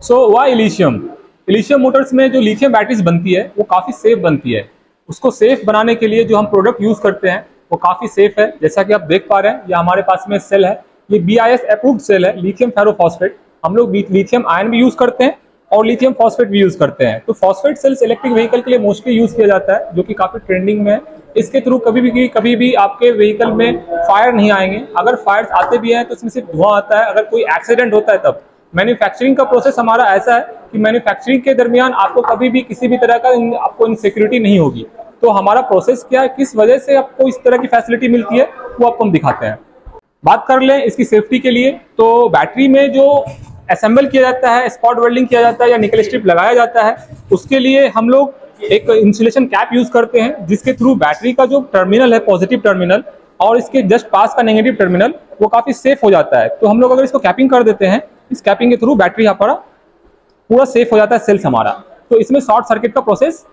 So why lithium? Lithium Motors में जो lithium batteries बनती है वो काफ़ी सेफ बनती है। उसको सेफ बनाने के लिए जो हम प्रोडक्ट यूज़ करते हैं वो काफ़ी सेफ है। जैसा कि आप देख पा रहे हैं, ये हमारे पास में सेल है, ये BIS अप्रूव्ड सेल है, लिथियम फेरोफॉस्फेट। हम लोग लिथियम आयन भी यूज़ करते हैं और लिथियम फॉस्फेट भी यूज़ करते हैं। तो फॉस्फेट सेल्स इलेक्ट्रिक व्हीकल के लिए मोस्टली यूज़ किया जाता है, जो कि काफ़ी ट्रेंडिंग में है। इसके थ्रू कभी भी आपके व्हीकल में फायर नहीं आएंगे। अगर फायर्स आते भी हैं तो इसमें सिर्फ धुआं आता है, अगर कोई एक्सीडेंट होता है तब। मैन्युफैक्चरिंग का प्रोसेस हमारा ऐसा है कि मैन्युफैक्चरिंग के दरमियान आपको कभी भी किसी भी तरह का आपको इनसिक्योरिटी नहीं होगी। तो हमारा प्रोसेस क्या है, किस वजह से आपको इस तरह की फैसिलिटी मिलती है, वो आपको हम दिखाते हैं। बात कर लें इसकी सेफ्टी के लिए, तो बैटरी में जो असेंबल किया जाता है, स्पॉट वेल्डिंग किया जाता है या निकल स्ट्रिप लगाया जाता है, उसके लिए हम लोग एक इंसुलेशन कैप यूज करते हैं, जिसके थ्रू बैटरी का जो टर्मिनल है, पॉजिटिव टर्मिनल और इसके जस्ट पास का नेगेटिव टर्मिनल, वो काफी सेफ हो जाता है। तो हम लोग अगर इसको कैपिंग कर देते हैं, इस कैपिंग के थ्रू बैटरी हमारा पूरा सेफ हो जाता है, सेल्स हमारा। तो इसमें शॉर्ट सर्किट का प्रोसेस,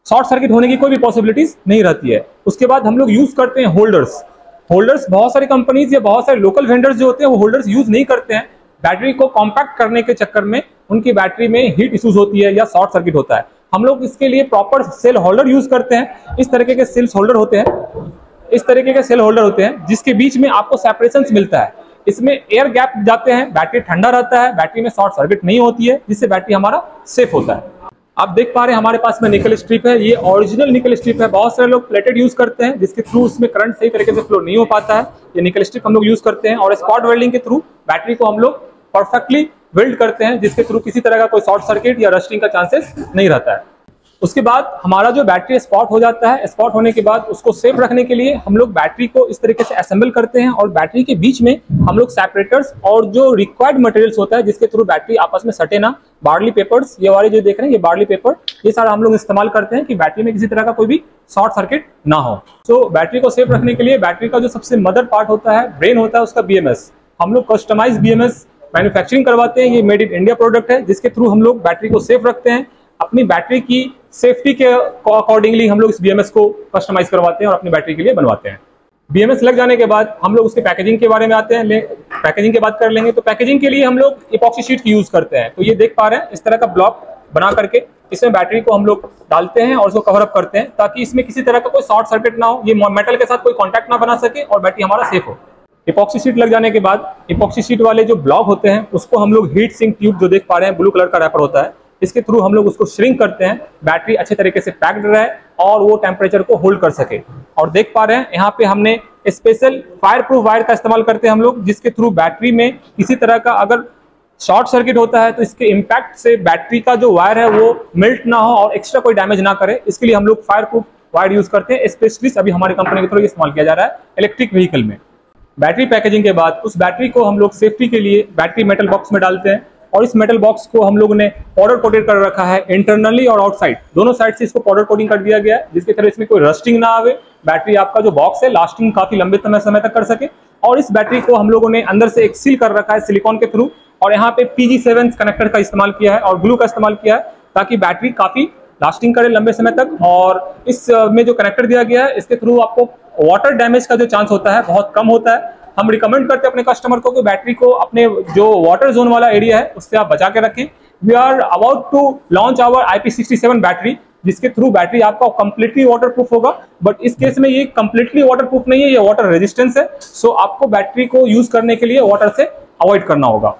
शॉर्ट सर्किट होने की कोई भी पॉसिबिलिटीज नहीं रहती है। उसके बाद हम लोग यूज करते हैं होल्डर्स। बहुत सारी कंपनीज या बहुत सारे लोकल वेंडर्स जो होते हैं वो होल्डर्स यूज नहीं करते हैं। बैटरी को कॉम्पैक्ट करने के चक्कर में उनकी बैटरी में हीट इश्यूज होती है या शॉर्ट सर्किट होता है। हम लोग इसके लिए प्रॉपर सेल होल्डर यूज करते हैं। इस तरीके के सेल्स होल्डर होते हैं, इस तरीके के सेल होल्डर होते हैं, जिसके बीच में आपको सेपरेशन मिलता है। इसमें एयर गैप जाते हैं, बैटरी ठंडा रहता है, बैटरी में शॉर्ट सर्किट नहीं होती है, जिससे बैटरी हमारा सेफ होता है। आप देख पा रहे हैं हमारे पास में निकल स्ट्रिप है, ये ओरिजिनल निकल स्ट्रिप है। बहुत सारे लोग प्लेटेड यूज करते हैं, जिसके थ्रू उसमें करंट सही तरीके से फ्लो नहीं हो पाता है। ये निकल स्ट्रिप हम लोग यूज करते हैं और स्पॉट वेल्डिंग के थ्रू बैटरी को हम लोग परफेक्टली वेल्ड करते हैं, जिसके थ्रू किसी तरह का कोई शॉर्ट सर्किट या रस्टिंग का चांसेस नहीं रहता है। उसके बाद हमारा जो बैटरी स्पॉट हो जाता है, स्पॉट होने के बाद उसको सेफ रखने के लिए हम लोग बैटरी को इस तरीके से असेंबल करते हैं और बैटरी के बीच में हम लोग सेपरेटर्स और जो रिक्वायर्ड मटेरियल्स होता है, जिसके थ्रू बैटरी आपस में सटे ना, बार्ली पेपर्स, ये वाले जो देख रहे हैं, ये बार्ली पेपर, ये सारा हम लोग इस्तेमाल करते हैं कि बैटरी में किसी तरह का कोई भी शॉर्ट सर्किट ना हो। तो बैटरी को सेफ रखने के लिए बैटरी का जो सबसे मदर पार्ट होता है, ब्रेन होता है, उसका BMS। हम लोग कस्टमाइज BMS मैन्युफैक्चरिंग करवाते हैं। ये मेड इन इंडिया प्रोडक्ट है, जिसके थ्रू हम लोग बैटरी को सेफ रखते हैं। अपनी बैटरी की सेफ्टी के अकॉर्डिंगली हम लोग इस BMS को कस्टमाइज करवाते हैं और अपनी बैटरी के लिए बनवाते हैं। BMS लग जाने के बाद हम लोग उसके पैकेजिंग के बारे में आते हैं। पैकेजिंग की बात कर लेंगे तो पैकेजिंग के लिए हम लोग इपॉक्सी शीट की यूज करते हैं। तो ये देख पा रहे हैं, इस तरह का ब्लॉक बना करके इसमें बैटरी को हम लोग डालते हैं और उसको कवर अप करते हैं, ताकि इसमें किसी तरह का कोई शॉर्ट सर्किट ना हो, ये मेटल के साथ कोई कॉन्टैक्ट ना बना सके और बैटरी हमारा सेफ हो। इपॉक्सी शीट लग जाने के बाद इपॉक्सी शीट वाले जो ब्लॉक होते हैं, उसको हम लोग हीट सिंक ट्यूब, जो देख पा रहे हैं ब्लू कलर का रैपर होता है, इसके थ्रू हम लोग उसको श्रिंक करते हैं, बैटरी अच्छे तरीके से पैक्ड रहे और वो टेम्परेचर को होल्ड कर सके। और देख पा रहे हैं यहाँ पे हमने स्पेशल फायर प्रूफ वायर का इस्तेमाल करते हैं हम लोग, जिसके थ्रू बैटरी में किसी तरह का अगर शॉर्ट सर्किट होता है तो इसके इम्पैक्ट से बैटरी का जो वायर है वो मेल्ट ना हो और एक्स्ट्रा कोई डैमेज ना करे। इसके लिए हम लोग फायर प्रूफ वायर यूज करते हैं, स्पेशली अभी हमारी कंपनी के थ्रू इस्तेमाल किया जा रहा है इलेक्ट्रिक व्हीकल में। बैटरी पैकेजिंग के बाद उस बैटरी को हम लोग सेफ्टी के लिए बैटरी मेटल बॉक्स में डालते हैं और इस मेटल बॉक्स को हम लोगों ने पाउडर कोटेड कर रखा है, इंटरनली और आउटसाइड दोनों साइड से इसको पाउडर कोटिंग कर दिया गया है, जिसकी तरह इसमें कोई रस्टिंग ना आवे, बैटरी आपका जो बॉक्स है लास्टिंग काफी लंबे समय तक कर सके। और इस बैटरी को हम लोगों ने अंदर से एक सील कर रखा है सिलिकॉन के थ्रू, और यहाँ पे PG7 कनेक्टर का इस्तेमाल किया है और ग्लू का इस्तेमाल किया है, ताकि बैटरी काफी लास्टिंग करे लंबे समय तक। और इस में जो कनेक्टर दिया गया है, इसके थ्रू आपको वाटर डैमेज का जो चांस होता है बहुत कम होता है। हम रिकमेंड करते हैं अपने कस्टमर को कि बैटरी को अपने जो वाटर जोन वाला एरिया है उससे आप बचा के रखें। We are about to launch our IP67 battery, जिसके थ्रू बैटरी आपका कंप्लीटली वाटरप्रूफ होगा। बट इस केस में ये कंप्लीटली वाटरप्रूफ नहीं है, ये वाटर रेजिस्टेंस है। सो आपको बैटरी को यूज करने के लिए वाटर से अवॉइड करना होगा।